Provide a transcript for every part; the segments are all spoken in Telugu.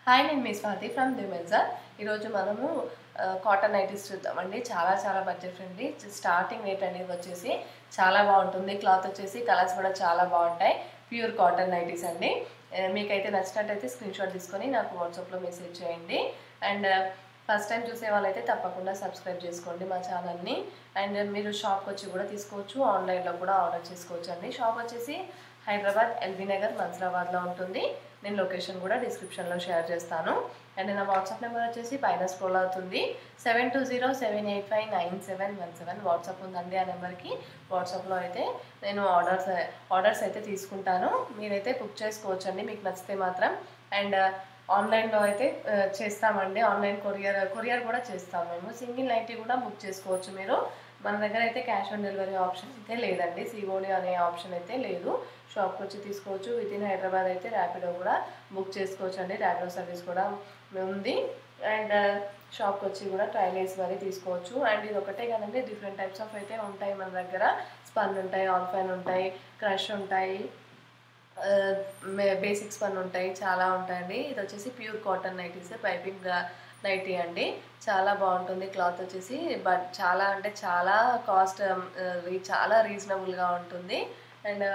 హాయ్, నేను మీ స్వాతి ఫ్రమ్ దిమెజా. ఈరోజు మనము కాటన్ నైటీస్ చూద్దామండి. చాలా బడ్జెట్ ఫ్రెండ్లీ. స్టార్టింగ్ రేట్ అనేది వచ్చేసి చాలా బాగుంటుంది. క్లాత్ వచ్చేసి కలర్స్ కూడా చాలా బాగుంటాయి. ప్యూర్ కాటన్ నైటీస్ అండి. మీకైతే నచ్చినట్టయితే స్క్రీన్ షాట్ తీసుకొని నాకు వాట్సాప్లో మెసేజ్ చేయండి. అండ్ ఫస్ట్ టైం చూసే వాళ్ళైతే తప్పకుండా సబ్స్క్రైబ్ చేసుకోండి మా ఛానల్ని. అండ్ మీరు షాప్కి వచ్చి కూడా తీసుకోవచ్చు, ఆన్లైన్లో కూడా ఆర్డర్ చేసుకోవచ్చు అండి. షాప్ వచ్చేసి హైదరాబాద్ ఎల్బీ నగర్ మంజరాబాద్లో ఉంటుంది. నేను లొకేషన్ కూడా డిస్క్రిప్షన్లో షేర్ చేస్తాను. అండ్ నా వాట్సాప్ నెంబర్ వచ్చేసి పైన స్క్రోల్ అవుతుంది. 7207859717 వాట్సాప్ ఉందండి. ఆ నెంబర్కి వాట్సాప్లో అయితే నేను ఆర్డర్స్ అయితే తీసుకుంటాను. మీరైతే బుక్ చేసుకోవచ్చండి మీకు నచ్చితే మాత్రం. అండ్ ఆన్లైన్లో అయితే చేస్తామండి. ఆన్లైన్ కొరియర్ కూడా చేస్తాము మేము. సింగిల్ నైటీ కూడా బుక్ చేసుకోవచ్చు మీరు. మన దగ్గర అయితే క్యాష్ ఆన్ డెలివరీ ఆప్షన్ అయితే లేదండి. సిఓడి అనే ఆప్షన్ అయితే లేదు. షాప్కి వచ్చి తీసుకోవచ్చు. విత్ ఇన్ హైదరాబాద్ అయితే ర్యాపిడో కూడా బుక్ చేసుకోవచ్చు అండి. ర్యాపిడో సర్వీస్ కూడా ఉంది. అండ్ షాప్కి వచ్చి కూడా ట్రయల్ వేసి మరీ తీసుకోవచ్చు. అండ్ ఇది ఒకటే కదండి, డిఫరెంట్ టైప్స్ ఆఫ్ అయితే ఉంటాయి మన దగ్గర. స్పన్ ఉంటాయి, ఆల్ఫైన్ ఉంటాయి, క్రష్ ఉంటాయి, బేసిక్ స్పన్ ఉంటాయి, చాలా ఉంటాయండి. ఇది వచ్చేసి pure cotton nighties, piping nighty అండి. చాలా బాగుంటుంది క్లాత్ వచ్చేసి. బట్ చాలా అంటే చాలా కాస్ట్ చాలా రీజనబుల్గా ఉంటుంది. అండ్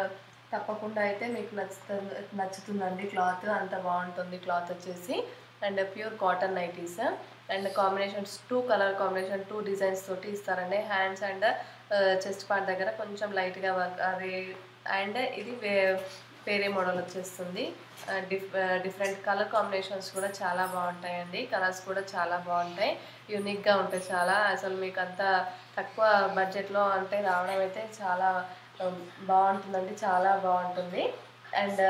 తప్పకుండా అయితే మీకు నచ్చుతుందండి. క్లాత్ అంత బాగుంటుంది క్లాత్ వచ్చేసి. And pure cotton nighties. And combinations 2 colour combination 2 designs తోటి ఇస్తారండి. హ్యాండ్స్ అండ్ చెస్ట్ పార్ట్ దగ్గర కొంచెం లైట్గా వర్క్ అది. అండ్ ఇది వేరే మోడల్ వచ్చేస్తుంది. డిఫరెంట్ కలర్ కాంబినేషన్స్ కూడా చాలా బాగుంటాయండి. కలర్స్ కూడా చాలా బాగుంటాయి, యూనిక్గా ఉంటాయి చాలా. అసలు మీకు అంత తక్కువ బడ్జెట్లో అంటే రావడం అయితే చాలా బాగుంటుందండి, చాలా బాగుంటుంది. అండ్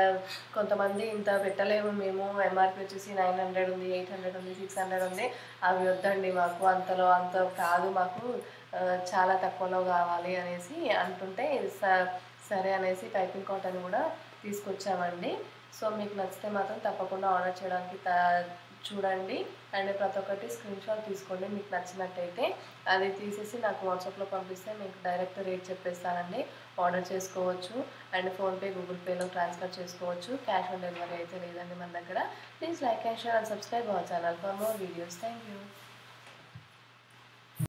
కొంతమంది ఇంత పెట్టలేము మేము, ఎంఆర్పి వచ్చేసి 900 ఉంది, 800 ఉంది, 600 ఉంది, అవి వద్దండి మాకు, అంత కాదు మాకు, చాలా తక్కువలో కావాలి అనేసి అంటుంటే సరే అనేసి పైపింగ్ కాటన్ కూడా తీసుకొచ్చామండి. సో మీకు నచ్చితే మాత్రం తప్పకుండా ఆర్డర్ చేయడానికి చూడండి. అండ్ ప్రతి ఒక్కటి స్క్రీన్ షాట్ తీసుకోండి మీకు నచ్చినట్టయితే. అది తీసేసి నాకు వాట్సాప్లో పంపిస్తే మీకు డైరెక్ట్ రేట్ చెప్పేస్తానండి. ఆర్డర్ చేసుకోవచ్చు. అండ్ ఫోన్పే, గూగుల్ పేలో ట్రాన్స్ఫర్ చేసుకోవచ్చు. క్యాష్ ఆన్ డెలివరీ అయితే లేదండి మన దగ్గర. Please like and share and subscribe our channel for more videos. Thank you.